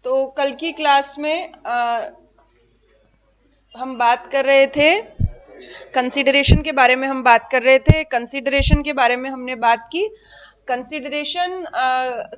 तो कल की क्लास में हम बात कर रहे थे कंसीडरेशन के बारे में। हम बात कर रहे थे कंसीडरेशन के बारे में। हमने बात की कंसीडरेशन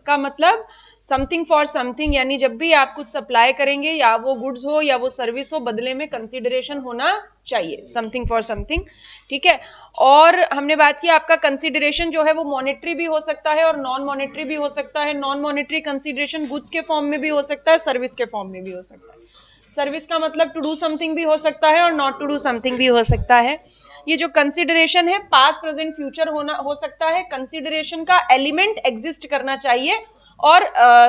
का मतलब समथिंग फॉर समथिंग, यानी जब भी आप कुछ सप्लाई करेंगे, या वो गुड्स हो या वो सर्विस हो, बदले में कंसीडरेशन होना चाहिए, समथिंग फॉर समथिंग। ठीक है। और हमने बात की आपका कंसीडरेशन जो है वो मॉनेटरी भी हो सकता है और नॉन मॉनेटरी भी हो सकता है। नॉन मॉनेटरी कंसीडरेशन गुड्स के फॉर्म में भी हो सकता है, सर्विस के फॉर्म में भी हो सकता है। सर्विस का मतलब टू डू समथिंग भी हो सकता है और नॉट टू डू समथिंग भी हो सकता है। ये जो कंसीडरेशन है पास्ट प्रेजेंट फ्यूचर होना हो सकता है। कंसीडरेशन का एलिमेंट एग्जिस्ट करना चाहिए और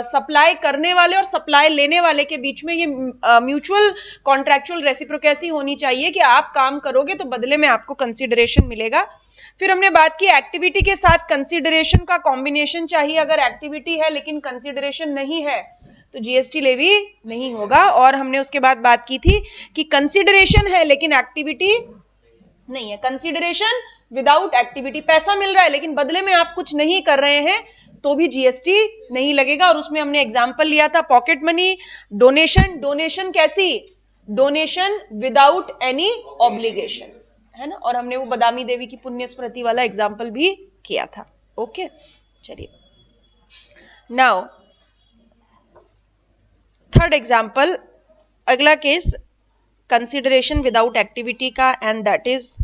सप्लाई करने वाले और सप्लाई लेने वाले के बीच में ये म्यूचुअल कॉन्ट्रैक्चुअल रेसिप्रोकेसी होनी चाहिए कि आप काम करोगे तो बदले में आपको कंसीडरेशन मिलेगा। फिर हमने बात की एक्टिविटी के साथ कंसीडरेशन का कॉम्बिनेशन चाहिए। अगर एक्टिविटी है लेकिन कंसीडरेशन नहीं है तो जीएसटी लेवी नहीं होगा। और हमने उसके बाद बात की थी कि कंसीडरेशन है लेकिन एक्टिविटी नहीं है। कंसीडरेशन विदाउट एक्टिविटी, पैसा मिल रहा है लेकिन बदले में आप कुछ नहीं कर रहे हैं तो भी जीएसटी नहीं लगेगा। और उसमें हमने एग्जांपल लिया था पॉकेट मनी, डोनेशन। डोनेशन कैसी? डोनेशन विदाउट एनी ऑब्लिगेशन, है ना। और हमने वो बदामी देवी की पुण्य स्मृति वाला एग्जाम्पल भी किया था। ओके, चलिए नाउ थर्ड एग्जाम्पल, अगला केस कंसिडरेशन विदाउट एक्टिविटी का, and that is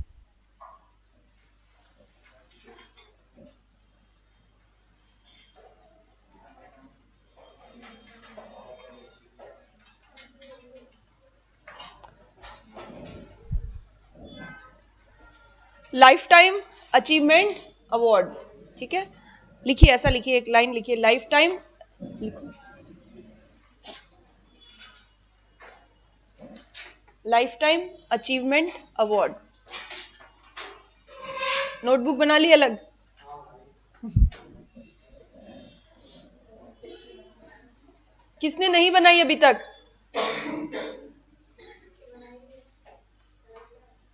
life time achievement award. ठीक है, लिखिए, ऐसा लिखिए, एक लाइन लिखिए, लाइफ टाइम लिखो, life time achievement award. Notebook बना ली अलग? किसने नहीं बनाई अभी तक?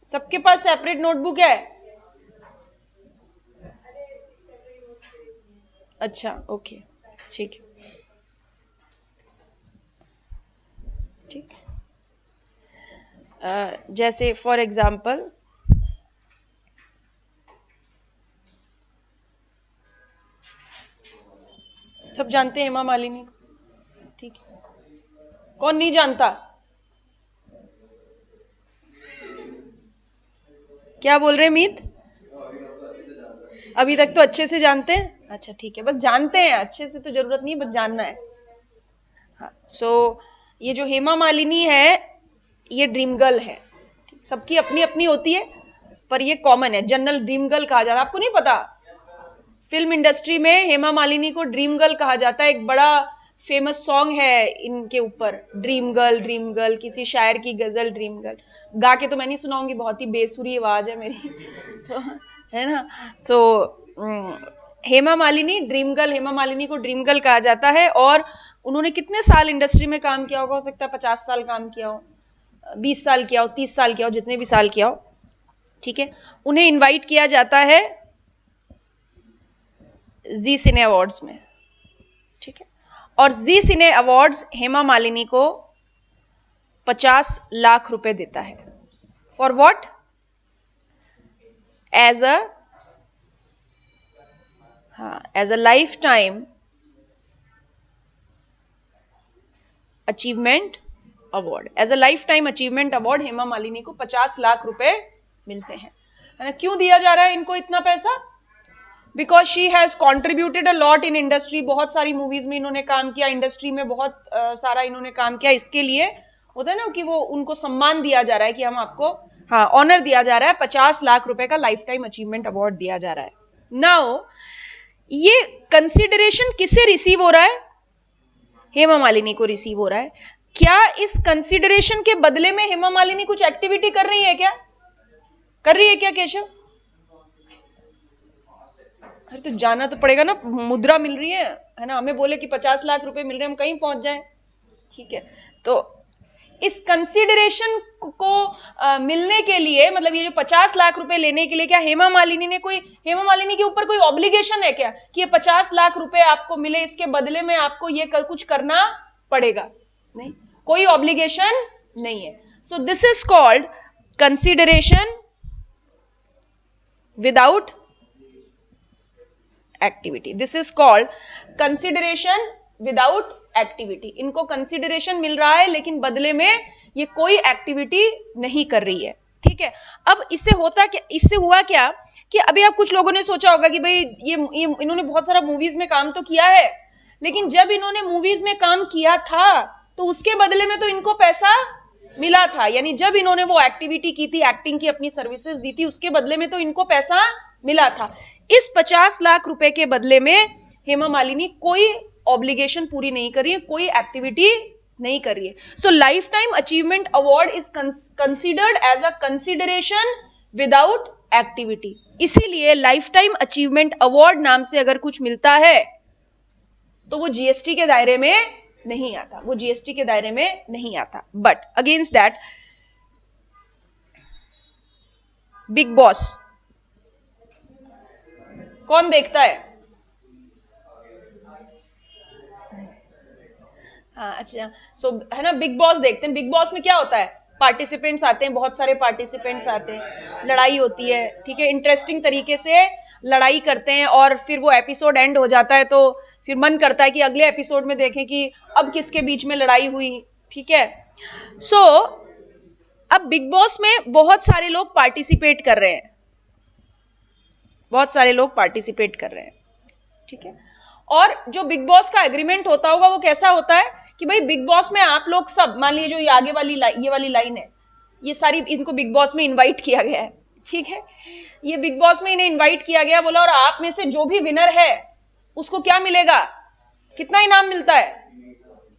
सबके पास सेपरेट नोटबुक है? अच्छा, ओके, ठीक है, ठीक। जैसे फॉर एग्जाम्पल सब जानते हैं हेमा मालिनी, ठीक है। कौन नहीं जानता? क्या बोल रहे मीत? अभी तक तो अच्छे से जानते हैं। अच्छा, ठीक है, बस जानते हैं, अच्छे से तो जरूरत नहीं, बस जानना है। हाँ, सो ये जो हेमा मालिनी है ये ड्रीम गर्ल है। सबकी अपनी अपनी होती है पर ये कॉमन है, जनरल ड्रीम गर्ल कहा जाता है। आपको नहीं पता? फिल्म इंडस्ट्री में हेमा मालिनी को ड्रीम गर्ल कहा जाता है। एक बड़ा फेमस सॉन्ग है इनके ऊपर, ड्रीम गर्ल, किसी शायर की गजल ड्रीम गर्ल। गा के तो मैं नहीं सुनाऊंगी, बहुत ही बेसुरी आवाज है मेरी तो, है ना। सो हेमा मालिनी ड्रीम गर्ल, हेमा मालिनी को ड्रीम गर्ल कहा जाता है। और उन्होंने कितने साल इंडस्ट्री में काम किया होगा? हो सकता है 50 साल काम किया हो, 20 साल किया हो, 30 साल किया हो, जितने भी साल किया हो। ठीक है, उन्हें इनवाइट किया जाता है जी सिने अवार्ड्स में। ठीक है, और जी सिने अवार्ड्स हेमा मालिनी को 50 लाख रुपए देता है। For what? As a lifetime achievement award. As a lifetime achievement award Hema Malini को 50 लाख रुपए मिलते हैं, है ना। क्यों दिया जा रहा है इनको इतना पैसा? Because she has contributed a lot in industry. बहुत सारी मूवीज में इन्होंने काम किया, इंडस्ट्री में बहुत सारा इन्होंने काम किया। इसके लिए होता है ना कि वो उनको सम्मान दिया जा रहा है कि हम आपको, हाँ, ऑनर दिया जा रहा है। 50 लाख रुपए का लाइफ टाइम अचीवमेंट अवार्ड दिया जा रहा है। नाउ ये कंसिडरेशन किसे रिसीव हो रहा है? हेमा मालिनी को रिसीव हो रहा है। क्या इस कंसिडरेशन के बदले में हेमा मालिनी कुछ एक्टिविटी कर रही है? क्या कर रही है क्या केशव? अरे तो जाना तो पड़ेगा ना, मुद्रा मिल रही है ना। हमें बोले कि 50 लाख रुपए मिल रहे हैं, हम कहीं पहुंच जाएं। ठीक है, तो इस कंसिडरेशन को मिलने के लिए, मतलब ये जो 50 लाख रुपए लेने के लिए, क्या हेमा मालिनी के ऊपर कोई ऑब्लिगेशन है क्या कि ये 50 लाख रुपए आपको मिले, इसके बदले में आपको ये कुछ करना पड़ेगा, नहीं, कोई ऑब्लिगेशन नहीं है. So this is called consideration without activity. This is called consideration without activity. इनको कंसिडरेशन मिल रहा है लेकिन बदले में ये कोई एक्टिविटी नहीं कर रही है. ठीक है. अब इससे होता क्या, इससे हुआ क्या कि अभी आप कुछ लोगों ने सोचा होगा कि भाई ये इन्होंने बहुत सारा मूवीज में काम तो किया है, लेकिन जब इन्होंने मूवीज में काम किया था तो उसके बदले में तो इनको पैसा मिला था. यानी जब इन्होंने वो एक्टिविटी की थी, एक्टिंग की अपनी सर्विसेज दी थी, उसके बदले में तो इनको पैसा मिला था. इस 50 लाख रुपए के बदले में हेमा मालिनी कोई ऑब्लिगेशन पूरी नहीं कर रही है, कोई एक्टिविटी नहीं कर रही है. So lifetime achievement award is considered as a consideration without activity. इसीलिए लाइफ टाइम अचीवमेंट अवार्ड नाम से अगर कुछ मिलता है तो वो जीएसटी के दायरे में नहीं आता, वो जीएसटी के दायरे में नहीं आता. But against that big boss कौन देखता है? हाँ, अच्छा. सो है ना, बिग बॉस देखते हैं. बिग बॉस में क्या होता है, पार्टिसिपेंट्स आते हैं, बहुत सारे पार्टिसिपेंट्स आते हैं, लड़ाई होती है. ठीक है, इंटरेस्टिंग तरीके से लड़ाई करते हैं और फिर वो एपिसोड एंड हो जाता है तो फिर मन करता है कि अगले एपिसोड में देखें कि अब किसके बीच में लड़ाई हुई. ठीक है. सो अब बिग बॉस में बहुत सारे लोग पार्टिसिपेट कर रहे हैं, बहुत सारे लोग पार्टिसिपेट कर रहे हैं. ठीक है. और जो बिग बॉस का एग्रीमेंट होता होगा वो कैसा होता है कि भाई बिग बॉस में आप लोग सब, मान लीजिए जो ये आगे वाली ये वाली लाइन है, ये सारी, इनको बिग बॉस में इनवाइट किया गया है. ठीक है, ये बिग बॉस में इन्हें इनवाइट किया गया, बोला और आप में से जो भी विनर है उसको क्या मिलेगा, कितना इनाम मिलता है?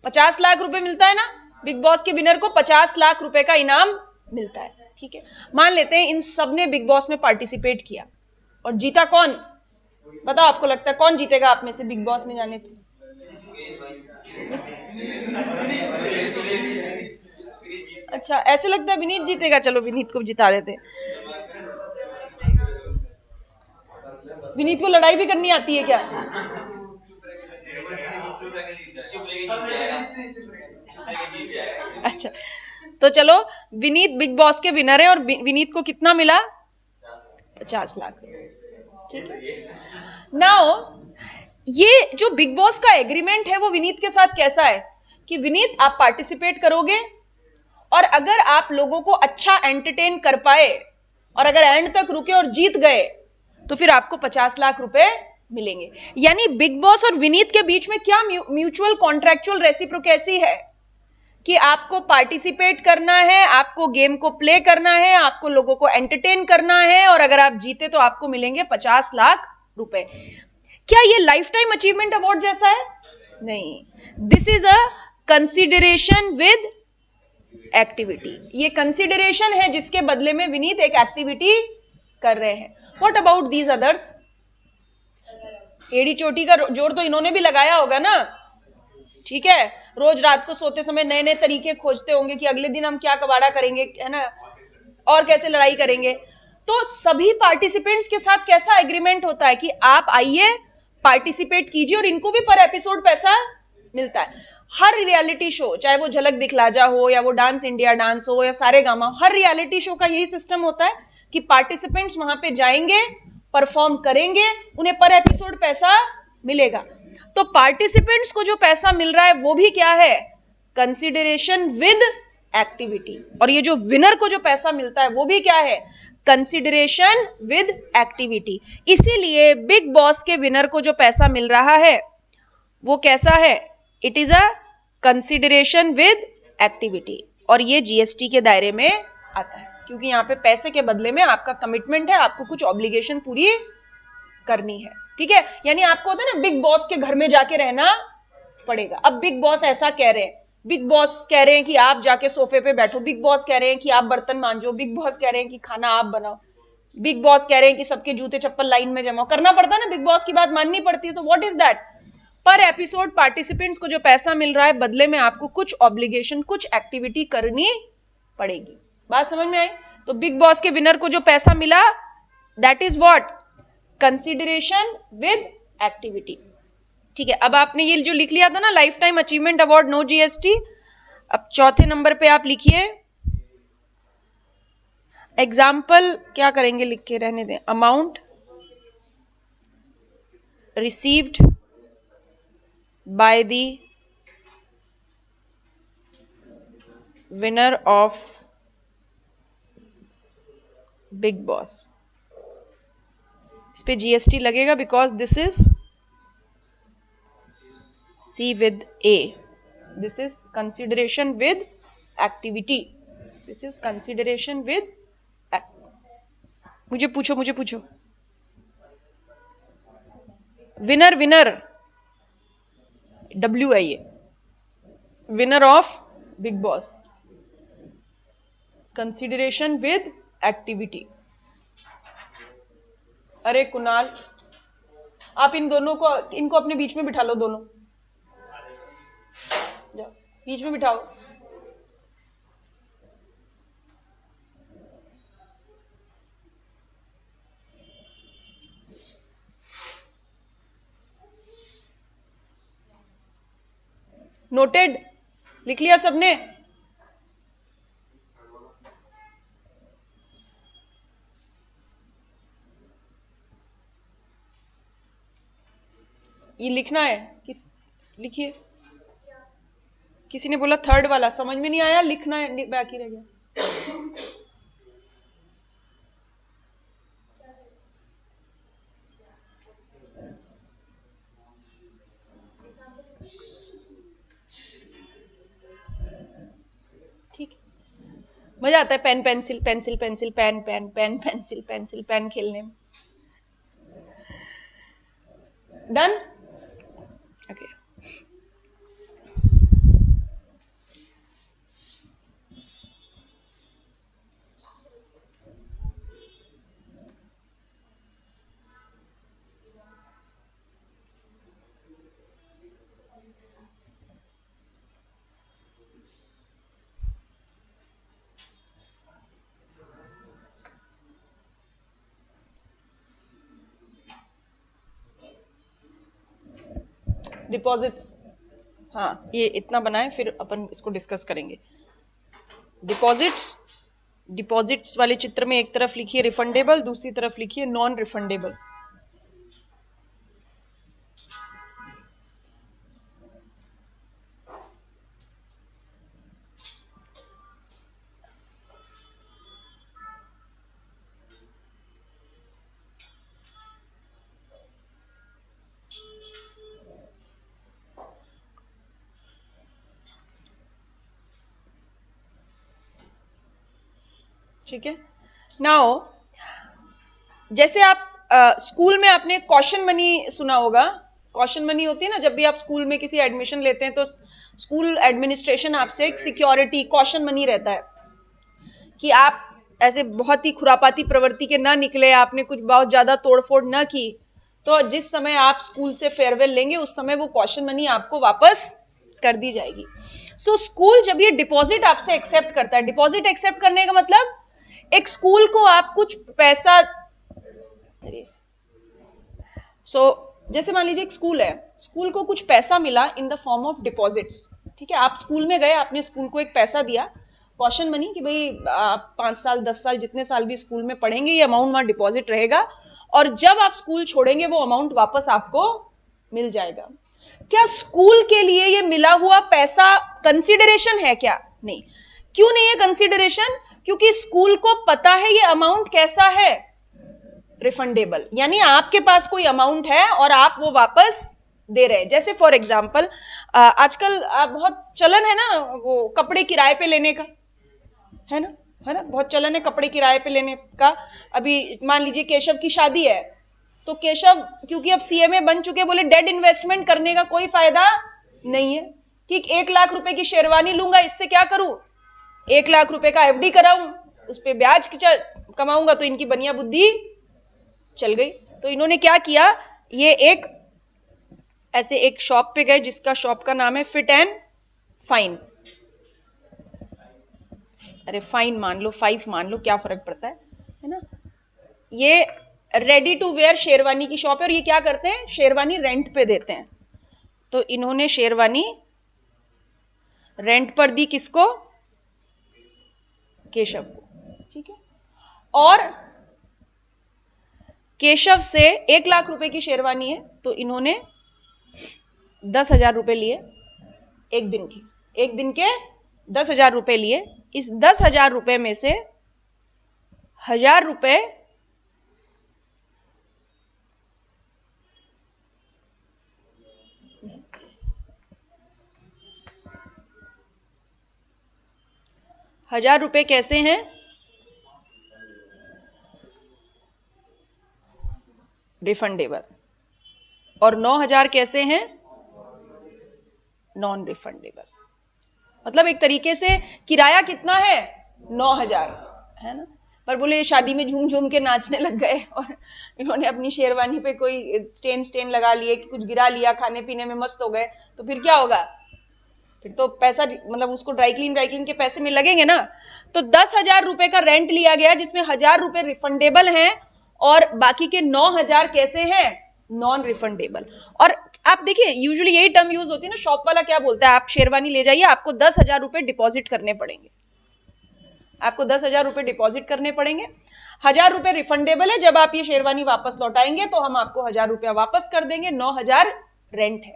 50 लाख रुपए मिलता है ना. बिग बॉस के विनर को 50 लाख रुपए का इनाम मिलता है. ठीक है, मान लेते हैं इन सब ने बिग बॉस में पार्टिसिपेट किया और जीता कौन? बताओ, आपको लगता है कौन जीतेगा आप में से बिग बॉस में जाने पे? अच्छा, ऐसे लगता है विनीत जीतेगा. चलो विनीत को जिता देते. विनीत को लड़ाई भी करनी आती है क्या? अच्छा, तो चलो विनीत बिग बॉस के विनर है और विनीत को कितना मिला? 50 लाख. ठीक है. नाउ ये जो बिग बॉस का एग्रीमेंट है वो विनीत के साथ कैसा है कि विनीत आप पार्टिसिपेट करोगे और अगर आप लोगों को अच्छा एंटरटेन कर पाए और अगर एंड तक रुके और जीत गए तो फिर आपको 50 लाख रुपए मिलेंगे. यानी बिग बॉस और विनीत के बीच में क्या म्यूचुअल कॉन्ट्रैक्चुअल रेसिप्रोकेसी है कि आपको पार्टिसिपेट करना है, आपको गेम को प्ले करना है, आपको लोगों को एंटरटेन करना है और अगर आप जीते तो आपको मिलेंगे 50 लाख रुपए. क्या ये लाइफ टाइम अचीवमेंट अवार्ड जैसा है? नहीं. This is a consideration with activity. ये कंसिडरेशन है जिसके बदले में विनीत एक एक्टिविटी कर रहे हैं. What about these others? एड़ी चोटी का जोर तो इन्होंने भी लगाया होगा ना. ठीक है, रोज रात को सोते समय नए नए तरीके खोजते होंगे कि अगले दिन हम क्या कबाड़ा करेंगे, है ना, और कैसे लड़ाई करेंगे. तो सभी पार्टिसिपेंट्स के साथ कैसा एग्रीमेंट होता है कि आप आइए, पार्टिसिपेट कीजिए और इनको भी पर एपिसोड पैसा मिलता है. हर रियलिटी शो, चाहे वो झलक दिखला जा हो या वो डांस इंडिया डांस हो या सारे गामा, हर रियलिटी शो का यही सिस्टम होता है कि पार्टिसिपेंट्स वहां पे जाएंगे, परफॉर्म करेंगे, उन्हें पर एपिसोड पैसा मिलेगा. तो पार्टिसिपेंट्स को जो पैसा मिल रहा है वो भी क्या है? Consideration with activity. और ये जो विनर को जो पैसा मिलता है वो भी क्या है? Consideration with activity. इसीलिए बिग बॉस के विनर को जो पैसा मिल रहा है वो कैसा है? It is a consideration with activity. और ये जीएसटी के दायरे में आता है क्योंकि यहाँ पे पैसे के बदले में आपका कमिटमेंट है, आपको कुछ ऑब्लिगेशन पूरी करनी है. ठीक है, यानी आपको होता है ना बिग बॉस के घर में जाके रहना पड़ेगा. अब बिग बॉस ऐसा कह रहे हैं, बिग बॉस कह रहे हैं कि आप जाके सोफे पे बैठो, बिग बॉस कह रहे हैं कि आप बर्तन मांजो, बिग बॉस कह रहे हैं कि खाना आप बनाओ, बिग बॉस कह रहे हैं कि सबके जूते चप्पल लाइन में जमाओ. करना पड़ता है ना, बिग बॉस की बात माननी पड़ती है. तो व्हाट इज दैट? पर एपिसोड पार्टिसिपेंट्स को जो पैसा मिल रहा है बदले में आपको कुछ ऑब्लिगेशन, कुछ एक्टिविटी करनी पड़ेगी. बात समझ में आई? तो बिग बॉस के विनर को जो पैसा मिला that is what? Consideration with activity. ठीक है, अब आपने ये जो लिख लिया था ना lifetime achievement award no GST, अब चौथे नंबर पे आप लिखिए एग्जाम्पल, क्या करेंगे लिख के रहने दें, amount received by the winner of big boss. इस पे जीएसटी लगेगा because this is C with A. This is consideration with activity. This is consideration with मुझे पूछो विनर W है ये, winner of big boss, consideration with activity. अरे कुणाल, आप इन दोनों को, इनको अपने बीच में बिठा लो, दोनों जाओ बीच में बिठाओ। नोटेड, लिख लिया सबने? ये लिखना है, किस लिखिए। किसी ने बोला थर्ड वाला समझ में नहीं आया, लिखना है, बाकी रह गया। ठीक, मजा आता है pen pencil pencil pencil pen pen pen pencil pencil pen खेलने में। Done, okay. डिपॉजिट्स, हाँ ये इतना बनाए, फिर अपन इसको डिस्कस करेंगे। डिपॉजिट्स वाले चित्र में एक तरफ लिखिए रिफंडेबल, दूसरी तरफ लिखिए नॉन रिफंडेबल। ठीक है, नाउ जैसे आप स्कूल में आपने कॉशन मनी सुना होगा। कॉशन मनी होती है ना, जब भी आप स्कूल में किसी एडमिशन लेते हैं तो स्कूल एडमिनिस्ट्रेशन आपसे एक सिक्योरिटी कॉशन मनी रहता है कि आप ऐसे बहुत ही खुरापाती प्रवृत्ति के ना निकले, आपने कुछ बहुत ज्यादा तोड़फोड़ ना की, तो जिस समय आप स्कूल से फेयरवेल लेंगे उस समय वो कॉशन मनी आपको वापस कर दी जाएगी। सो स्कूल जब ये डिपॉजिट आपसे एक्सेप्ट करता है, डिपॉजिट एक्सेप्ट करने का मतलब एक स्कूल को आप कुछ पैसा, जैसे मान लीजिए एक स्कूल है, स्कूल को कुछ पैसा मिला in the form of deposits. ठीक है, आप स्कूल में गए, आपने स्कूल को एक पैसा दिया कॉशन मनी कि भाई आप 5 साल 10 साल जितने साल भी स्कूल में पढ़ेंगे ये अमाउंट वहां डिपॉजिट रहेगा, और जब आप स्कूल छोड़ेंगे वो अमाउंट वापस आपको मिल जाएगा। क्या स्कूल के लिए ये मिला हुआ पैसा कंसिडरेशन है क्या? नहीं। क्यों नहीं है कंसिडरेशन? क्योंकि स्कूल को पता है ये अमाउंट कैसा है, रिफंडेबल, यानी आपके पास कोई अमाउंट है और आप वो वापस दे रहे हैं। जैसे फॉर एग्जांपल आजकल बहुत चलन है ना वो कपड़े किराए पे लेने का, है ना, बहुत चलन है कपड़े किराए पे लेने का। अभी मान लीजिए केशव की शादी है, तो केशव क्योंकि अब सीएमए बन चुके, बोले डेड इन्वेस्टमेंट करने का कोई फायदा नहीं है। ठीक, 1 लाख रुपए की शेरवानी लूंगा, इससे क्या करूं, 1 लाख रुपए का एफडी कराऊं, उस पर ब्याज कमाऊंगा, तो इनकी बनिया बुद्धि चल गई। तो इन्होंने क्या किया, ये एक ऐसे एक शॉप पे गए जिसका शॉप का नाम है फिट एंड फाइन, अरे फाइन मान लो, 5 मान लो, क्या फर्क पड़ता है ना। ये रेडी टू वेयर शेरवानी की शॉप है और ये क्या करते हैं, शेरवानी रेंट पे देते हैं। तो इन्होंने शेरवानी रेंट पर दी किसको? केशव को, ठीक है। और केशव से 1 लाख रुपए की शेरवानी है, तो इन्होंने 10,000 रुपए लिए एक दिन के 10,000 रुपए लिए। इस 10,000 रुपए में से 1,000 रुपए कैसे हैं? रिफंडेबल। और 9,000 कैसे हैं? Non refundable. मतलब एक तरीके से किराया कितना है? 9,000 है ना। पर बोले शादी में झूम झूम के नाचने लग गए और इन्होंने अपनी शेरवानी पे कोई स्टेन लगा लिए, कुछ गिरा लिया, खाने पीने में मस्त हो गए, तो फिर क्या होगा? फिर तो पैसा मतलब उसको ड्राई क्लीन के पैसे में लगेंगे ना। तो 10,000 रुपए का रेंट लिया गया, जिसमें 1,000 रुपए रिफंडेबल हैं और बाकी के 9,000 कैसे हैं? Non refundable. और आप देखिए यूजुअली यही टर्म यूज होती है ना, शॉप वाला क्या बोलता है, आप शेरवानी ले जाइए, आपको 10,000 रुपए डिपॉजिट करने पड़ेंगे, आपको 10,000 रुपए डिपॉजिट करने पड़ेंगे। 1,000 रुपए रिफंडेबल है, जब आप ये शेरवानी वापस लौटाएंगे तो हम आपको 1,000 रुपया वापस कर देंगे, 9,000 रेंट है।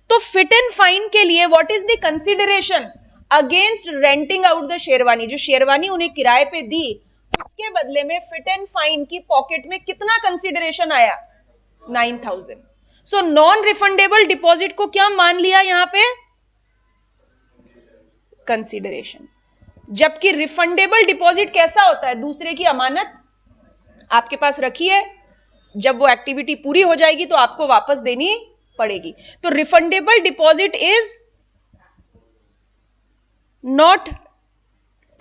तो फिट एंड फाइन के लिए what is the consideration against renting out the sherwani? जो शेरवानी उन्हें किराए पे दी, उसके बदले में फिट एंड फाइन की पॉकेट में कितना कंसीडरेशन आया? 9,000। सो नॉन रिफंडेबल डिपॉजिट को क्या मान लिया यहां पे? कंसीडरेशन। जबकि रिफंडेबल डिपॉजिट कैसा होता है? दूसरे की अमानत आपके पास रखी है, जब वो एक्टिविटी पूरी हो जाएगी तो आपको वापस देनी पड़ेगी। तो refundable deposit is not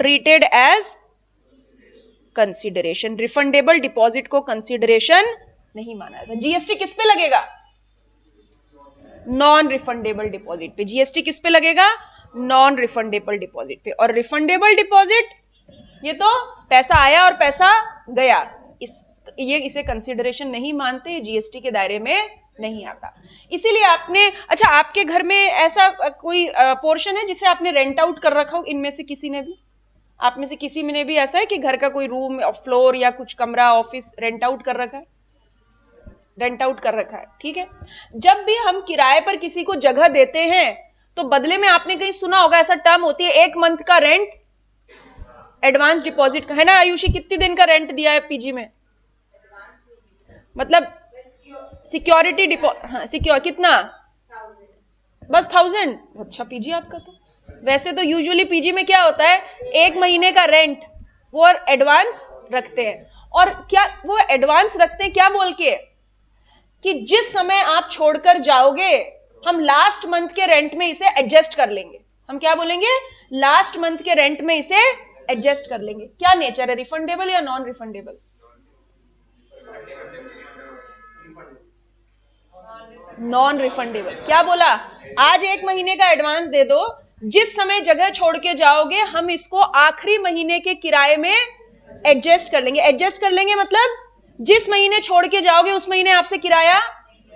treated as consideration. Refundable deposit को कंसीडरेशन नहीं माना जाता। जीएसटी किस पे लगेगा? नॉन रिफंडेबल डिपॉजिट पे। जीएसटी किस पे लगेगा? नॉन रिफंडेबल डिपॉजिट पे। और रिफंडेबल डिपॉजिट, ये तो पैसा आया और पैसा गया, इसे कंसीडरेशन नहीं मानते, जीएसटी के दायरे में नहीं आता। इसीलिए आपने, अच्छा आपके घर में ऐसा कोई पोर्शन है जिसे आपने रेंट आउट कर रखा हो? इनमें से किसी ने भी, आप में से किसी में ने भी ऐसा है कि घर का कोई रूम, फ्लोर या कुछ कमरा, ऑफिस रेंट आउट कर रखा है? रेंट आउट कर रखा है, ठीक है। जब भी हम किराए पर किसी को जगह देते हैं तो बदले में आपने कहीं सुना होगा, ऐसा टर्म होती है 1 मंथ का रेंट एडवांस डिपॉजिट का, है ना आयुषी? कितने दिन का रेंट दिया है पीजी में? मतलब सिक्योरिटी डिपॉजिट, हाँ सिक्योर, कितना? बस 1,000। अच्छा पीजी आपका तो, वैसे तो यूजुअली पीजी में क्या होता है, 1 महीने का रेंट वो एडवांस रखते हैं। और क्या वो एडवांस रखते हैं क्या बोल के? कि जिस समय आप छोड़कर जाओगे हम लास्ट मंथ के रेंट में इसे एडजस्ट कर लेंगे। हम क्या बोलेंगे? लास्ट मंथ के रेंट में इसे एडजस्ट कर लेंगे। क्या नेचर है, रिफंडेबल या नॉन रिफंडेबल? Non refundable. क्या बोला? आज 1 महीने का एडवांस दे दो, जिस समय जगह छोड़ के जाओगे हम इसको आखिरी महीने के किराए में एडजस्ट कर लेंगे। एडजस्ट कर लेंगे मतलब जिस महीने छोड़ के जाओगे उस महीने आपसे किराया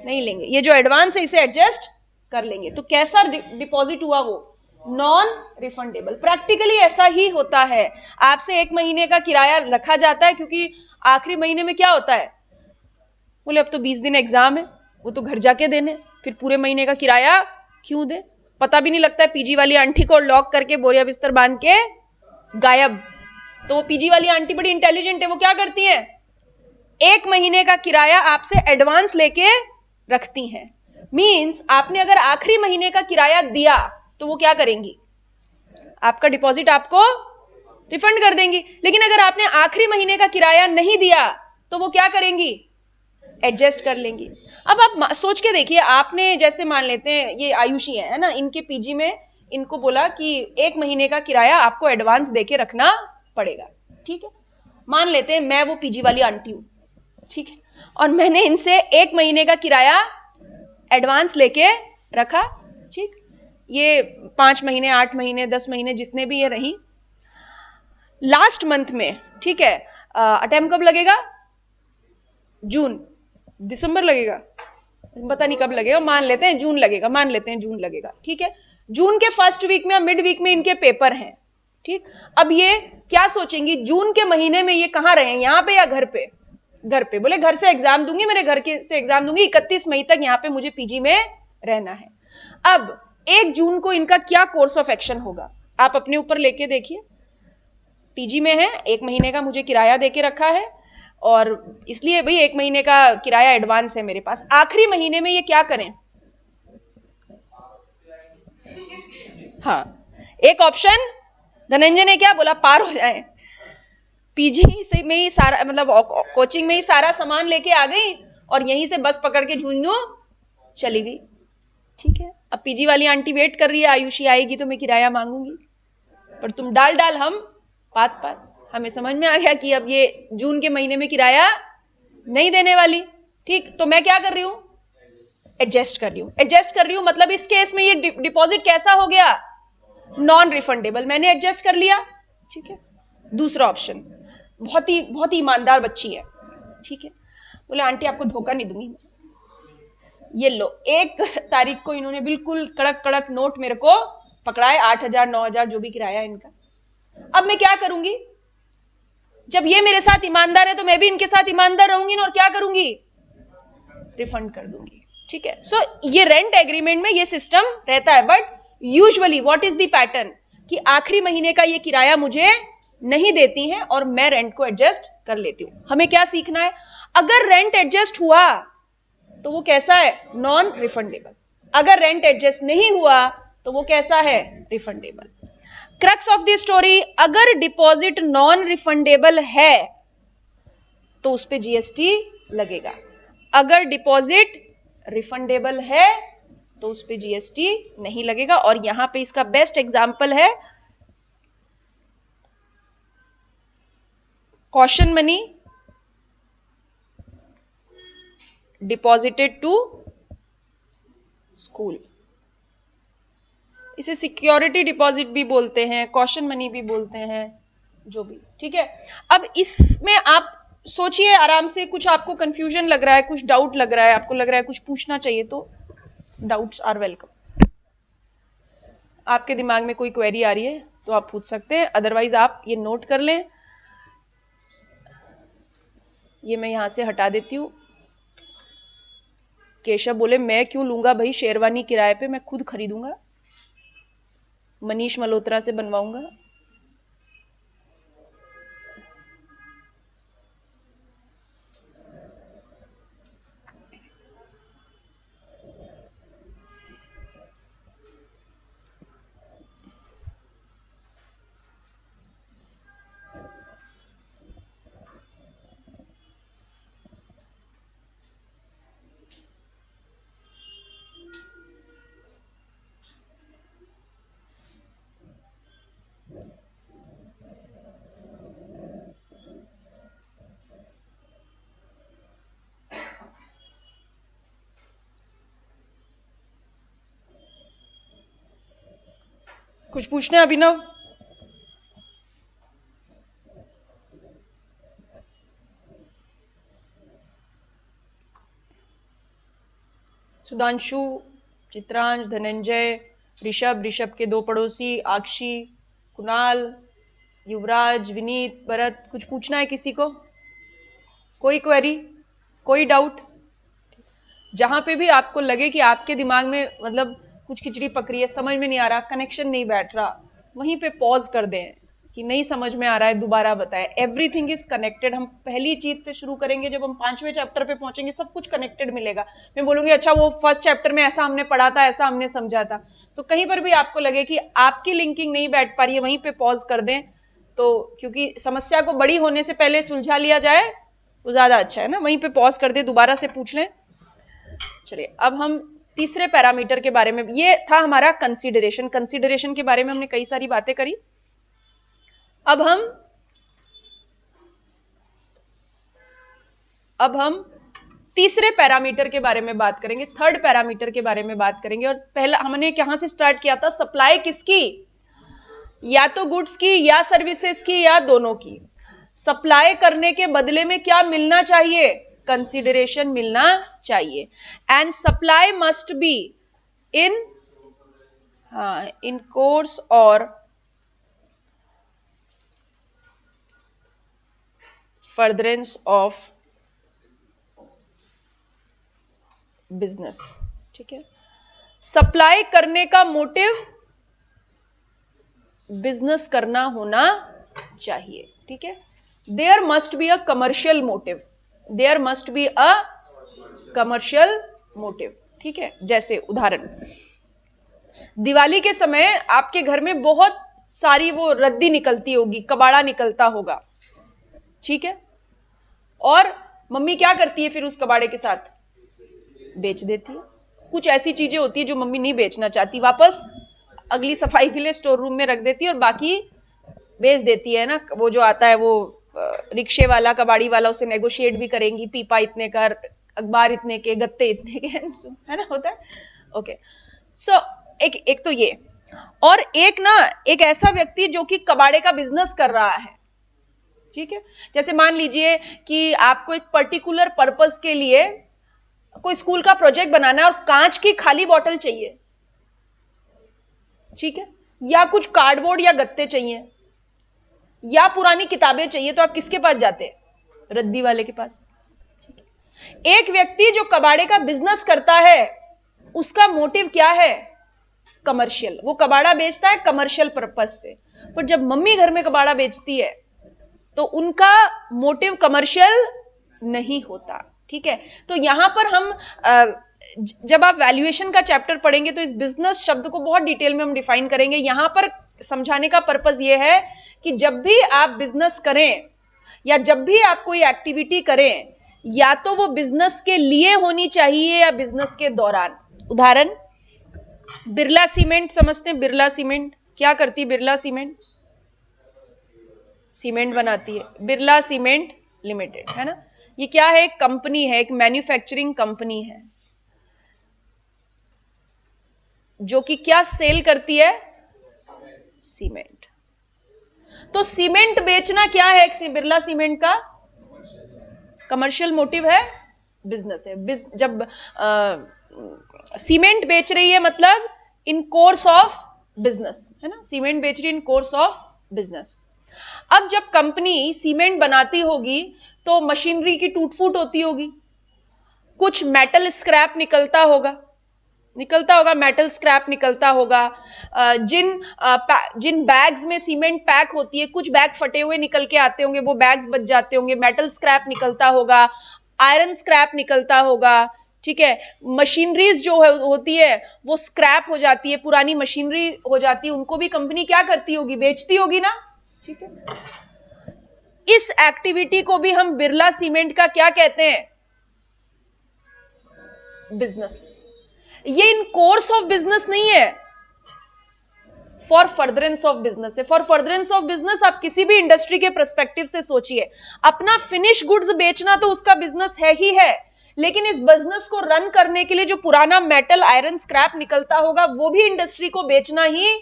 नहीं लेंगे, ये जो एडवांस है इसे एडजस्ट कर लेंगे। तो कैसा डिपॉजिट हुआ वो? Non refundable. प्रैक्टिकली ऐसा ही होता है, आपसे 1 महीने का किराया रखा जाता है, क्योंकि आखिरी महीने में क्या होता है, बोले अब तो 20 दिन एग्जाम है, वो तो घर जाके देने, फिर पूरे महीने का किराया क्यों दे? पता भी नहीं लगता है, पीजी वाली आंटी को लॉक करके बोरिया बिस्तर बांध के गायब। तो वो पीजी वाली आंटी बड़ी इंटेलिजेंट है, वो क्या करती है, 1 महीने का किराया आपसे एडवांस लेके रखती हैं। मींस आपने अगर आखिरी महीने का किराया दिया तो वो क्या करेंगी, आपका डिपॉजिट आपको रिफंड कर देंगी। लेकिन अगर आपने आखिरी महीने का किराया नहीं दिया तो वो क्या करेंगी, एडजस्ट कर लेंगी। अब आप सोच के देखिए, आपने जैसे मान लेते हैं ये आयुषी है ना, इनके पीजी में इनको बोला कि 1 महीने का किराया आपको एडवांस देके रखना पड़ेगा, ठीक है। मान लेते हैं मैं वो पीजी वाली आंटी हूं, ठीक है, और मैंने इनसे 1 महीने का किराया एडवांस लेके रखा, ठीक। ये 5 महीने, 8 महीने, 10 महीने जितने भी ये रही, लास्ट मंथ में, ठीक है, अटेम्प्ट कब लगेगा, जून, दिसंबर लगेगा, पता नहीं कब लगेगा, मान लेते हैं जून लगेगा, मान लेते हैं जून लगेगा, ठीक है। जून के फर्स्ट वीक में या मिड वीक में इनके पेपर हैं, ठीक। अब ये क्या सोचेंगी, जून के महीने में ये कहाँ रहे, यहाँ पे या घर पे? घर पे। बोले घर से एग्जाम दूंगी, मेरे घर के से एग्जाम दूंगी, 31 मई तक यहाँ पे मुझे पीजी में रहना है। अब 1 जून को इनका क्या कोर्स ऑफ एक्शन होगा, आप अपने ऊपर लेके देखिए। पीजी में है, 1 महीने का मुझे किराया दे के रखा है, और इसलिए भाई 1 महीने का किराया एडवांस है मेरे पास। आखिरी महीने में ये क्या करें? हाँ, एक ऑप्शन धनंजय ने क्या बोला, पार हो जाए। पीजी से में ही सारा, मतलब कोचिंग में ही सारा सामान लेके आ गई और यहीं से बस पकड़ के झुंझुनू चली गई, ठीक है। अब पीजी वाली आंटी वेट कर रही है, आयुषी आएगी तो मैं किराया मांगूंगी, पर तुम डाल हम पात पात। हमें समझ में आ गया कि अब ये जून के महीने में किराया नहीं देने वाली, ठीक। तो मैं क्या कर रही हूं, एडजस्ट कर रही हूं। एडजस्ट कर रही हूं मतलब इस केस में ये डिपॉजिट कैसा हो गया, नॉन रिफंडेबल। मैंने एडजस्ट कर लिया, ठीक है। दूसरा ऑप्शन, बहुत ही ईमानदार बच्ची है, ठीक है। बोले आंटी आपको धोखा नहीं दूंगी, ये लो 1 तारीख को इन्होंने बिल्कुल कड़क कड़क नोट मेरे को पकड़ाए, 8,000 9,000 जो भी किराया इनका। अब मैं क्या करूंगी, जब ये मेरे साथ ईमानदार है तो मैं भी इनके साथ ईमानदार रहूंगी ना, और क्या करूंगी, रिफंड कर दूंगी, ठीक है। सो ये रेंट एग्रीमेंट में ये सिस्टम रहता है, but usually what is the pattern, कि आखिरी महीने का ये किराया मुझे नहीं देती हैं और मैं रेंट को एडजस्ट कर लेती हूं। हमें क्या सीखना है, अगर रेंट एडजस्ट हुआ तो वो कैसा है, नॉन रिफंडेबल। अगर रेंट एडजस्ट नहीं हुआ तो वो कैसा है, refundable. Crux of the story, अगर डिपॉजिट नॉन रिफंडेबल है तो उस पे जीएसटी लगेगा, अगर डिपॉजिट रिफंडेबल है तो उस पे जीएसटी नहीं लगेगा। और यहां पे इसका बेस्ट एग्जांपल है caution money deposited to school. इसे सिक्योरिटी डिपॉजिट भी बोलते हैं, कॉशन मनी भी बोलते हैं, जो भी, ठीक है। अब इसमें आप सोचिए आराम से, कुछ आपको कंफ्यूजन लग रहा है, कुछ डाउट लग रहा है, आपको लग रहा है कुछ पूछना चाहिए, तो डाउट्स आर वेलकम। आपके दिमाग में कोई क्वेरी आ रही है तो आप पूछ सकते हैं, अदरवाइज आप ये नोट कर लें। ये मैं यहां से हटा देती हूँ। केशव बोले मैं क्यों लूंगा भाई शेरवानी किराए पे, मैं खुद खरीदूंगा, मनीष मल्होत्रा से बनवाऊंगा। कुछ पूछना है अभिनव? सुधांशु, चित्रांश, धनंजय, ऋषभ के 2 पड़ोसी, आक्षी, कुणाल, युवराज, विनीत, भरत, कुछ पूछना है किसी को? कोई क्वेरी, कोई डाउट? जहां पे भी आपको लगे कि आपके दिमाग में मतलब कुछ खिचड़ी पक रही है, समझ में नहीं आ रहा, कनेक्शन नहीं बैठ रहा, वहीं पे पॉज कर दें कि नहीं समझ में आ रहा है, दोबारा बताएं। Everything is connected. हम पहली चीज से शुरू करेंगे, जब हम 5वें चैप्टर पे पहुंचेंगे सब कुछ कनेक्टेड मिलेगा। मैं बोलूंगी अच्छा वो फर्स्ट चैप्टर में ऐसा हमने पढ़ा था, ऐसा हमने समझा था। तो कहीं पर भी आपको लगे कि आपकी लिंकिंग नहीं बैठ पा रही है, वहीं पे पॉज कर दें। तो क्योंकि समस्या को बड़ी होने से पहले सुलझा लिया जाए वो ज्यादा अच्छा है ना, वहीं पे पॉज कर दे, दोबारा से पूछ लें। चलिए अब हम तीसरे पैरामीटर के बारे में, ये था हमारा कंसीडरेशन। कंसीडरेशन के बारे में हमने कई सारी बातें करी। अब हम तीसरे पैरामीटर के बारे में बात करेंगे, थर्ड पैरामीटर के बारे में बात करेंगे। और पहला हमने कहां से स्टार्ट किया था, सप्लाई किसकी, या तो गुड्स की या सर्विसेज की या दोनों की। सप्लाई करने के बदले में क्या मिलना चाहिए, कंसिडरेशन मिलना चाहिए. And supply must be in course और फर्दरेंस ऑफ बिजनेस. ठीक है, सप्लाई करने का मोटिव बिजनेस करना होना चाहिए. ठीक है, there must be a commercial motive, there must be a commercial motive. ठीक है, जैसे उदाहरण, दिवाली के समय आपके घर में बहुत सारी वो रद्दी निकलती होगी, कबाड़ा निकलता होगा. ठीक है, और मम्मी क्या करती है फिर उस कबाड़े के साथ? बेच देती है. कुछ ऐसी चीजें होती है जो मम्मी नहीं बेचना चाहती, वापस अगली सफाई के लिए स्टोर रूम में रख देती है और बाकी बेच देती है ना. वो जो आता है वो रिक्शे वाला, कबाड़ी वाला, उसे नेगोशिएट भी करेंगी, पीपा इतने का, अखबार इतने के, गत्ते इतने के, है ना, होता है. ओके, सो एक तो ये, और एक ना एक ऐसा व्यक्ति जो कि कबाड़े का बिजनेस कर रहा है. ठीक है, जैसे मान लीजिए कि आपको एक पर्टिकुलर पर्पस के लिए कोई स्कूल का प्रोजेक्ट बनाना है और कांच की खाली बोतल चाहिए. ठीक है, या कुछ कार्डबोर्ड या गत्ते चाहिए, या पुरानी किताबें चाहिए, तो आप किसके पास जाते हैं? रद्दी वाले के पास. ठीक है, एक व्यक्ति जो कबाड़े का बिजनेस करता है, उसका मोटिव क्या है? कमर्शियल. वो कबाड़ा बेचता है कमर्शियल पर्पस से. पर जब मम्मी घर में कबाड़ा बेचती है तो उनका मोटिव कमर्शियल नहीं होता. ठीक है, तो यहां पर हम जब आप वैल्यूएशन का चैप्टर पढ़ेंगे तो इस बिजनेस शब्द को बहुत डिटेल में हम डिफाइन करेंगे. यहां पर समझाने का पर्पस यह है कि जब भी आप बिजनेस करें या जब भी आप कोई एक्टिविटी करें, या तो वो बिजनेस के लिए होनी चाहिए या बिजनेस के दौरान. उदाहरण, बिरला सीमेंट समझते हैं. बिरला सीमेंट क्या करती है? बिरला सीमेंट सीमेंट बनाती है, बिरला सीमेंट लिमिटेड, है ना. ये क्या है? एक कंपनी है, एक मैन्युफैक्चरिंग कंपनी है जो कि क्या सेल करती है? सीमेंट. तो सीमेंट बेचना क्या है बिरला सीमेंट का? कमर्शियल मोटिव है, बिजनेस है. जब सीमेंट बेच रही है मतलब इन कोर्स ऑफ बिजनेस, है ना, सीमेंट बेच रही है इन कोर्स ऑफ बिजनेस. अब जब कंपनी सीमेंट बनाती होगी तो मशीनरी की टूट फूट होती होगी, कुछ मेटल स्क्रैप निकलता होगा, मेटल स्क्रैप निकलता होगा. जिन बैग्स में सीमेंट पैक होती है, कुछ बैग फटे हुए निकल के आते होंगे, वो बैग्स बच जाते होंगे. मेटल स्क्रैप निकलता होगा, आयरन स्क्रैप निकलता होगा. ठीक है, मशीनरीज जो होती है वो स्क्रैप हो जाती है, पुरानी मशीनरी हो जाती है, उनको भी कंपनी क्या करती होगी? बेचती होगी ना. ठीक है, इस एक्टिविटी को भी हम बिरला सीमेंट का क्या कहते हैं? बिजनेस. ये इन कोर्स ऑफ बिजनेस नहीं है, फॉर फर्दरेंस ऑफ बिजनेस है. फॉर फर्दरेंस ऑफ बिजनेस आप किसी भी इंडस्ट्री के पर्सपेक्टिव से सोचिए, अपना फिनिश गुड्स बेचना तो उसका बिजनेस है ही है, लेकिन इस बिजनेस को रन करने के लिए जो पुराना मेटल, आयरन स्क्रैप निकलता होगा वो भी इंडस्ट्री को बेचना ही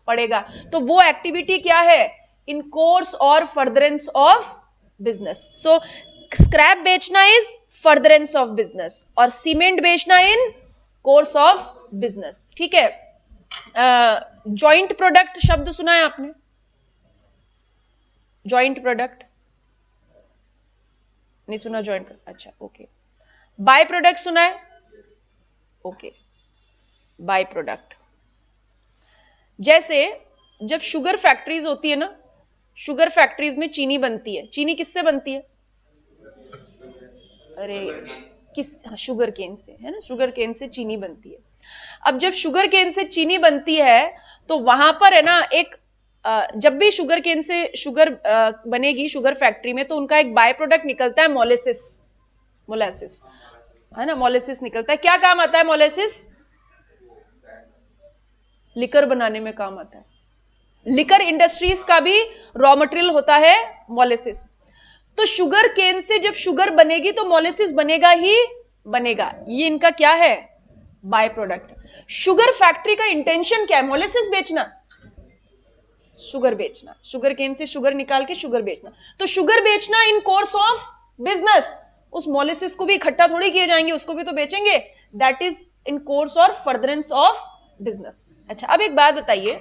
पड़ेगा. तो वो एक्टिविटी क्या है? इन कोर्स और furtherance of business. So scrap बेचना इज फर्दरेंस ऑफ बिजनेस और सीमेंट बेचना इन कोर्स ऑफ बिजनेस. ठीक है, जॉइंट प्रोडक्ट शब्द सुना है आपने? जॉइंट प्रोडक्ट नहीं सुना? जॉइंट, अच्छा, ओके. बाय प्रोडक्ट सुना है? Okay, by product. जैसे जब शुगर फैक्ट्रीज होती है ना, शुगर फैक्ट्रीज में चीनी बनती है. चीनी किससे बनती है? अरे शुगर केन से, है ना, शुगर केन से चीनी बनती है. अब जब शुगर केन से चीनी बनती है तो वहां पर है ना एक जब भी शुगर केन से शुगर बनेगी शुगर फैक्ट्री में, तो उनका एक बाय प्रोडक्ट निकलता है, मोलेसिस, है ना. मोलेसिस निकलता है. क्या काम आता है मोलेसिस? लिकर बनाने में काम आता है. लिकर इंडस्ट्रीज का भी रॉ मटेरियल होता है मोलेसिस. तो शुगर केन से जब शुगर बनेगी तो मोलेसिस बनेगा ही बनेगा. ये इनका क्या है? By product. शुगर फैक्ट्री का इंटेंशन क्या है? मोलेसिस बेचना, शुगर बेचना. शुगर केन से शुगर निकाल के शुगर बेचना. तो शुगर बेचना इन कोर्स ऑफ बिजनेस, उस मोलिसिस को भी इकट्ठा थोड़ी किए जाएंगे, उसको भी तो बेचेंगे. दैट इज इन कोर्स और फर्दरेंस ऑफ बिजनेस. अच्छा, अब एक बात बताइए,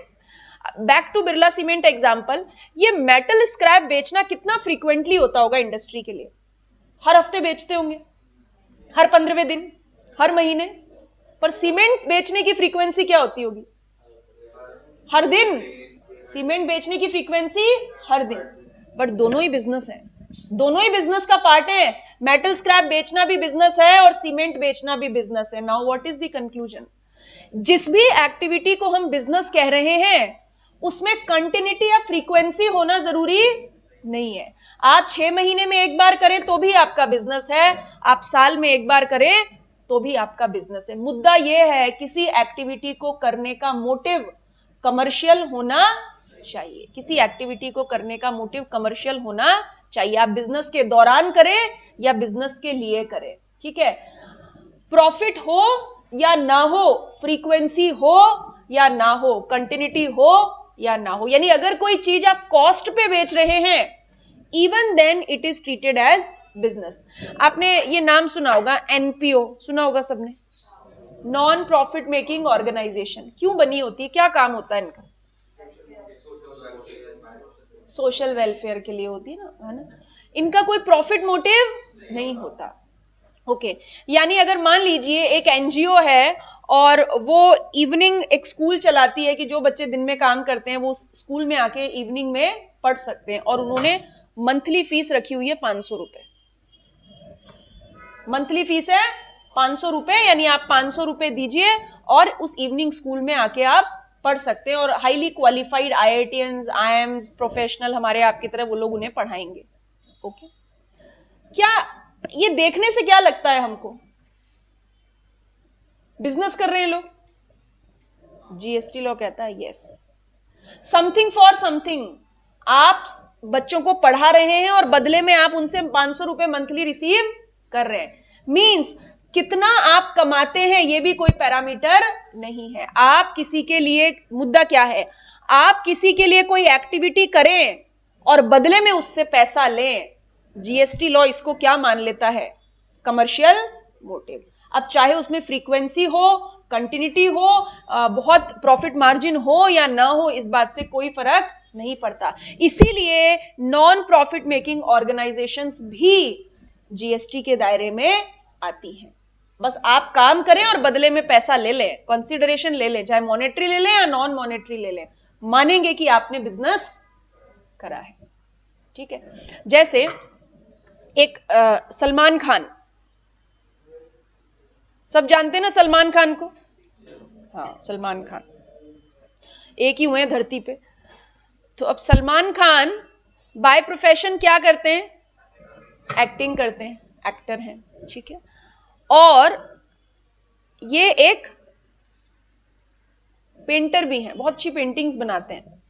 back to Birla cement example, ये मेटल स्क्रैप बेचना कितना फ्रीक्वेंटली होता होगा इंडस्ट्री के लिए? हर हफ्ते बेचते होंगे, हर 15वें दिन, हर महीने. पर सीमेंट बेचने की फ्रीक्वेंसी क्या होती होगी? हर दिन. सीमेंट बेचने की फ्रीक्वेंसी हर दिन. बट दोनों ही बिजनेस है, दोनों ही बिजनेस का पार्ट है. मेटल स्क्रैप बेचना भी बिजनेस है और सीमेंट बेचना भी बिजनेस है. Now what is the conclusion? जिस भी एक्टिविटी को हम बिजनेस कह रहे हैं उसमें कंटिन्यूटी या फ्रीक्वेंसी होना जरूरी नहीं है. आप 6 महीने में एक बार करें तो भी आपका बिजनेस है, आप साल में एक बार करें तो भी आपका बिजनेस है. मुद्दा यह है किसी एक्टिविटी को करने का मोटिव कमर्शियल होना चाहिए. किसी एक्टिविटी को करने का मोटिव कमर्शियल होना चाहिए. आप बिजनेस के दौरान करें या बिजनेस के लिए करें, ठीक है. प्रॉफिट हो या ना हो, फ्रीक्वेंसी हो या ना हो, कंटिन्यूटी हो या ना हो, यानी अगर कोई चीज आप कॉस्ट पे बेच रहे हैं, even then it is treated as business. आपने ये नाम सुना होगा, एनपीओ सुना होगा सबने, नॉन प्रॉफिट मेकिंग ऑर्गेनाइजेशन. क्यों बनी होती है, क्या काम होता है इनका? सोशल वेलफेयर के लिए होती है ना, है ना. इनका कोई प्रॉफिट मोटिव नहीं होता. ओके, यानी अगर मान लीजिए एक एनजीओ है और वो इवनिंग एक स्कूल चलाती है कि जो बच्चे दिन में काम करते हैं वो स्कूल में आके इवनिंग में पढ़ सकते हैं, और उन्होंने मंथली फीस रखी हुई है 500 रुपए. मंथली फीस है 500 रुपए, यानी आप 500 रुपए दीजिए और उस इवनिंग स्कूल में आके आप पढ़ सकते हैं, और highly qualified IITians, IIMs, professional हमारे आपकी तरह वो लोग उन्हें पढ़ाएंगे. ओके, क्या ये देखने से क्या लगता है हमको? बिजनेस कर रहे हैं लोग. जीएसटी लॉ कहता है यस, समथिंग फॉर समथिंग. आप बच्चों को पढ़ा रहे हैं और बदले में आप उनसे 500 रुपए मंथली रिसीव कर रहे हैं. मींस कितना आप कमाते हैं ये भी कोई पैरामीटर नहीं है. आप किसी के लिए, मुद्दा क्या है, आप किसी के लिए कोई एक्टिविटी करें और बदले में उससे पैसा लें. जीएसटी लॉ इसको क्या मान लेता है? Commercial motive. अब चाहे उसमें फ्रीक्वेंसी हो, कंटिन्यूटी हो, बहुत प्रॉफिट मार्जिन हो या ना हो, इस बात से कोई फर्क नहीं पड़ता. इसीलिए नॉन प्रॉफिट मेकिंग ऑर्गेनाइजेशंस भी जीएसटी के दायरे में आती हैं. बस आप काम करें और बदले में पैसा ले लें, कंसिडरेशन ले लें, चाहे मॉनेटरी ले लें या नॉन मॉनेटरी ले लें, मानेंगे कि आपने बिजनेस करा है. ठीक है. जैसे एक सलमान खान, सब जानते हैं ना सलमान खान को. हाँ, सलमान खान एक ही हुए हैं धरती पे. तो अब सलमान खान बाय प्रोफेशन क्या करते हैं? एक्टिंग करते हैं, एक्टर हैं, ठीक है. और ये एक पेंटर भी हैं, बहुत अच्छी पेंटिंग्स बनाते हैं,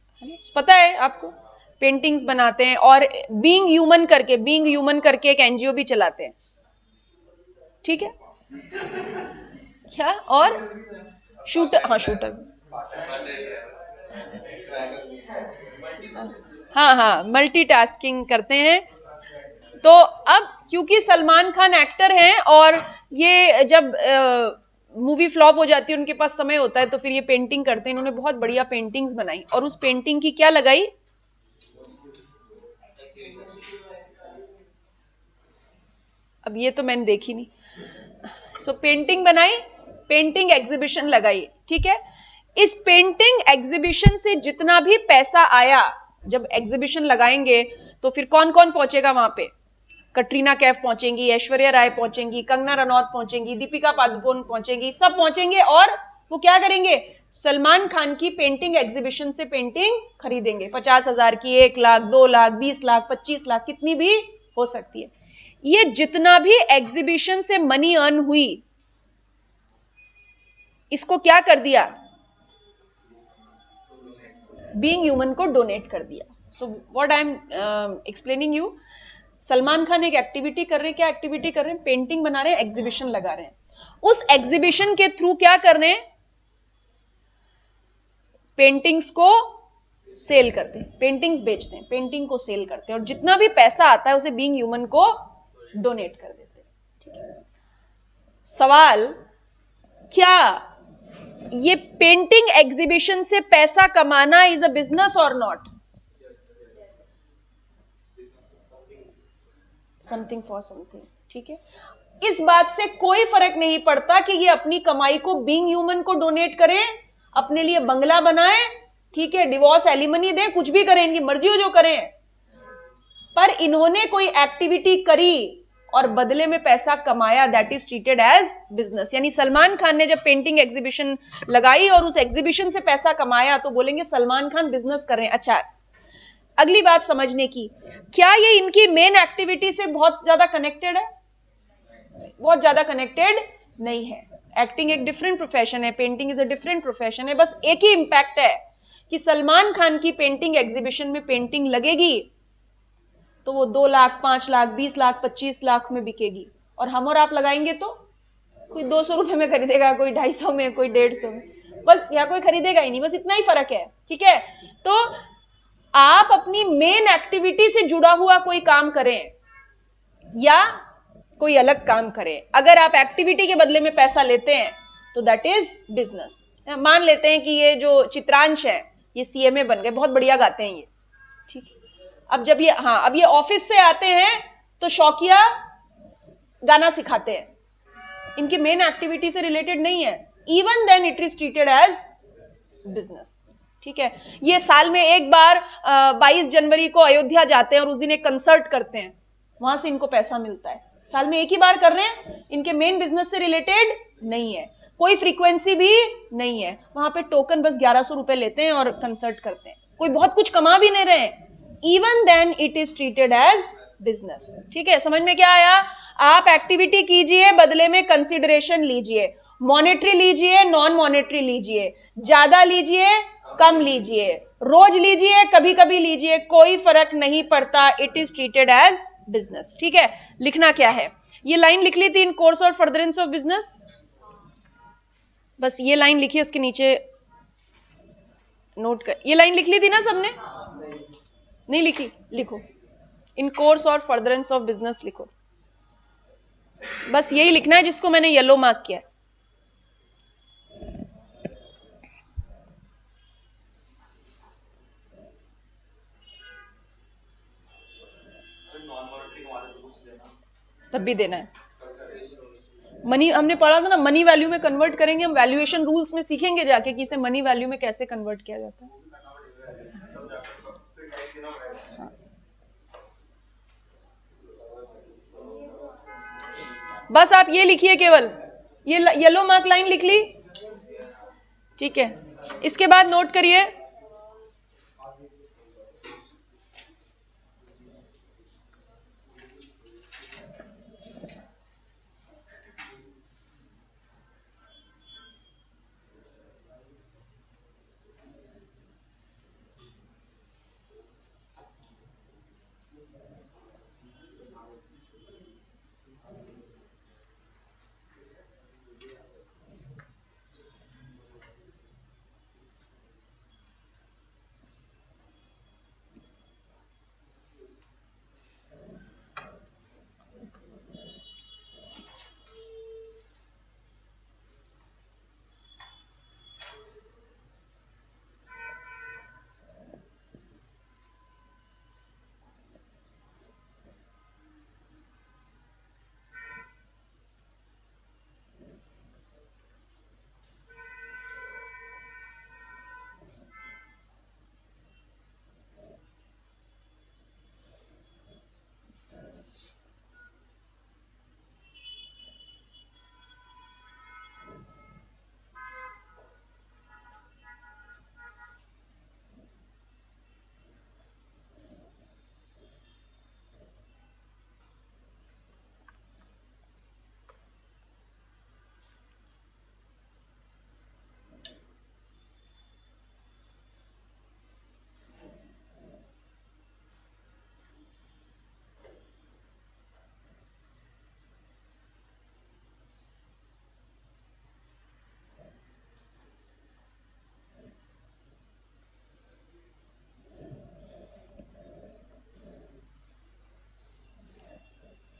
पता है आपको. पेंटिंग्स बनाते हैं और बीइंग ह्यूमन करके एक एनजीओ भी चलाते हैं, ठीक है क्या. और शूटर, हाँ शूटर, हाँ मल्टीटास्किंग करते हैं. तो अब क्योंकि सलमान खान एक्टर हैं और ये जब मूवी फ्लॉप हो जाती है उनके पास समय होता है तो फिर ये पेंटिंग करते हैं. इन्होंने बहुत बढ़िया पेंटिंग्स बनाई और उस पेंटिंग की क्या लगाई? अब ये तो मैंने देखी नहीं. सो पेंटिंग बनाई, पेंटिंग एग्जीबिशन लगाई, ठीक है. इस पेंटिंग एग्जीबिशन से जितना भी पैसा आया, जब एग्जीबिशन लगाएंगे तो फिर कौन कौन पहुंचेगा वहां पे? कटरीना कैफ पहुंचेंगी, ऐश्वर्या राय पहुंचेंगी, कंगना रनौत पहुंचेंगी, दीपिका पादुकोण पहुंचेंगी, सब पहुंचेंगे और वो क्या करेंगे? सलमान खान की पेंटिंग एग्जीबिशन से पेंटिंग खरीदेंगे. 50,000 की, 1 लाख, 2 लाख, 20 लाख, 25 लाख, कितनी भी हो सकती है. ये जितना भी एग्जीबिशन से मनी अर्न हुई, इसको क्या कर दिया? बीइंग ह्यूमन को डोनेट कर दिया. So what I am explaining you, Salman Khan एक एक्टिविटी कर रहे हैं. क्या एक्टिविटी कर रहे हैं? पेंटिंग बना रहे हैं, एग्जीबिशन लगा रहे हैं. उस एग्जीबिशन के थ्रू क्या कर रहे हैं? पेंटिंग्स को सेल करते हैं, पेंटिंग्स बेचते हैं, पेंटिंग को सेल करते हैं और जितना भी पैसा आता है उसे बीइंग ह्यूमन को डोनेट कर देते हैं. सवाल, क्या ये पेंटिंग एग्जीबिशन से पैसा कमाना इज अ बिजनेस और नॉट? समथिंग फॉर समथिंग, ठीक है। इस बात से कोई फर्क नहीं पड़ता कि ये अपनी कमाई को बीइंग ह्यूमन को डोनेट करें, अपने लिए बंगला बनाए, ठीक है, डिवोर्स एलिमनी दे, कुछ भी करें, इनकी मर्जी हो जो करें, पर इन्होंने कोई एक्टिविटी करी और बदले में पैसा कमाया, that is treated as business. यानी सलमान खान ने जब पेंटिंग एग्जीबिशन लगाई और उस एग्जीबिशन से पैसा कमाया तो बोलेंगे सलमान खान बिजनेस कर रहे हैं। अच्छा, अगली बात समझने की, क्या ये इनकी मेन एक्टिविटी से बहुत ज्यादा कनेक्टेड है? बहुत ज्यादा कनेक्टेड नहीं है। एक्टिंग एक डिफरेंट प्रोफेशन है, painting is a different profession है। बस एक ही इंपैक्ट है कि सलमान खान की पेंटिंग एग्जीबिशन में पेंटिंग लगेगी तो वो 2 लाख, 5 लाख, 20 लाख, 25 लाख में बिकेगी, और हम और आप लगाएंगे तो कोई 200 रुपए में खरीदेगा, कोई 250 में, कोई 150 में, बस, या कोई खरीदेगा ही नहीं। बस इतना ही फर्क है, ठीक है। तो आप अपनी मेन एक्टिविटी से जुड़ा हुआ कोई काम करें या कोई अलग काम करें, अगर आप एक्टिविटी के बदले में पैसा लेते हैं तो दैट इज बिजनेस। मान लेते हैं कि ये जो चित्रांश है ये सीएमए बन गए, बहुत बढ़िया गाते हैं ये, ठीक है। अब जब ये, हाँ, अब ये ऑफिस से आते हैं तो शौकिया गाना सिखाते हैं, इनकी मेन एक्टिविटी से रिलेटेड नहीं है, even then it is treated as business, ठीक है। ये साल में एक बार 22 जनवरी को अयोध्या जाते हैं और उस दिन एक कंसर्ट करते हैं, वहां से इनको पैसा मिलता है। साल में एक ही बार कर रहे हैं, इनके मेन बिजनेस से रिलेटेड नहीं है, कोई फ्रीक्वेंसी भी नहीं है, वहां पे टोकन बस 1100 रुपए लेते हैं और कंसर्ट करते हैं, कोई बहुत कुछ कमा भी नहीं रहे, even then it is treated as business, ठीक है। समझ में क्या आया? आप एक्टिविटी कीजिए, बदले में कंसिडरेशन लीजिए, मॉनेटरी लीजिए, नॉन मॉनेटरी लीजिए, ज्यादा लीजिए, कम लीजिए, रोज लीजिए, कभी कभी लीजिए, कोई फर्क नहीं पड़ता, it is treated as business, ठीक है। लिखना क्या है? ये लाइन लिख ली थी, इन कोर्स और फर्दरेंस ऑफ बिजनेस, बस ये लाइन लिखिए, इसके नीचे नोट कर, ये लाइन लिख ली थी ना सबने? नहीं लिखी? लिखो, इन कोर्स और फर्दरेंस ऑफ बिजनेस लिखो, बस यही लिखना है जिसको मैंने येलो मार्क किया है। तब भी देना है। मनी हमने पढ़ा था ना, मनी वैल्यू में कन्वर्ट करेंगे हम, वैल्यूएशन रूल्स में सीखेंगे जाके कि इसे मनी वैल्यू में कैसे कन्वर्ट किया जाता है। बस आप ये लिखिए, केवल ये येलो मार्क लाइन लिख ली, ठीक है। इसके बाद नोट करिए,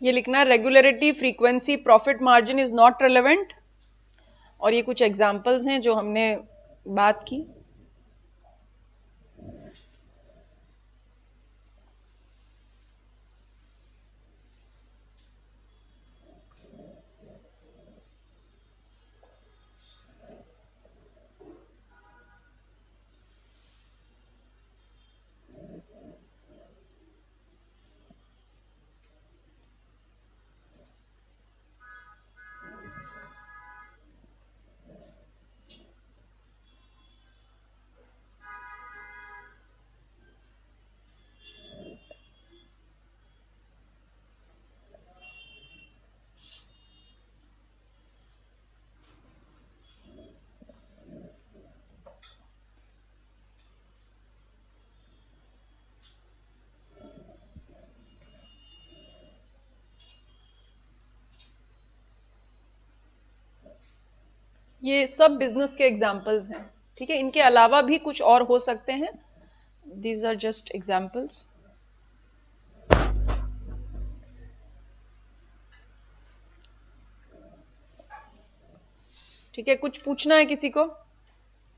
ये लिखना regularity, frequency, profit margin is not relevant. और ये कुछ एग्जांपल्स हैं जो हमने बात की। ये सब बिजनेस के एग्जाम्पल्स हैं, ठीक है। इनके अलावा भी कुछ और हो सकते हैं। These are just examples. ठीक है, कुछ पूछना है किसी को?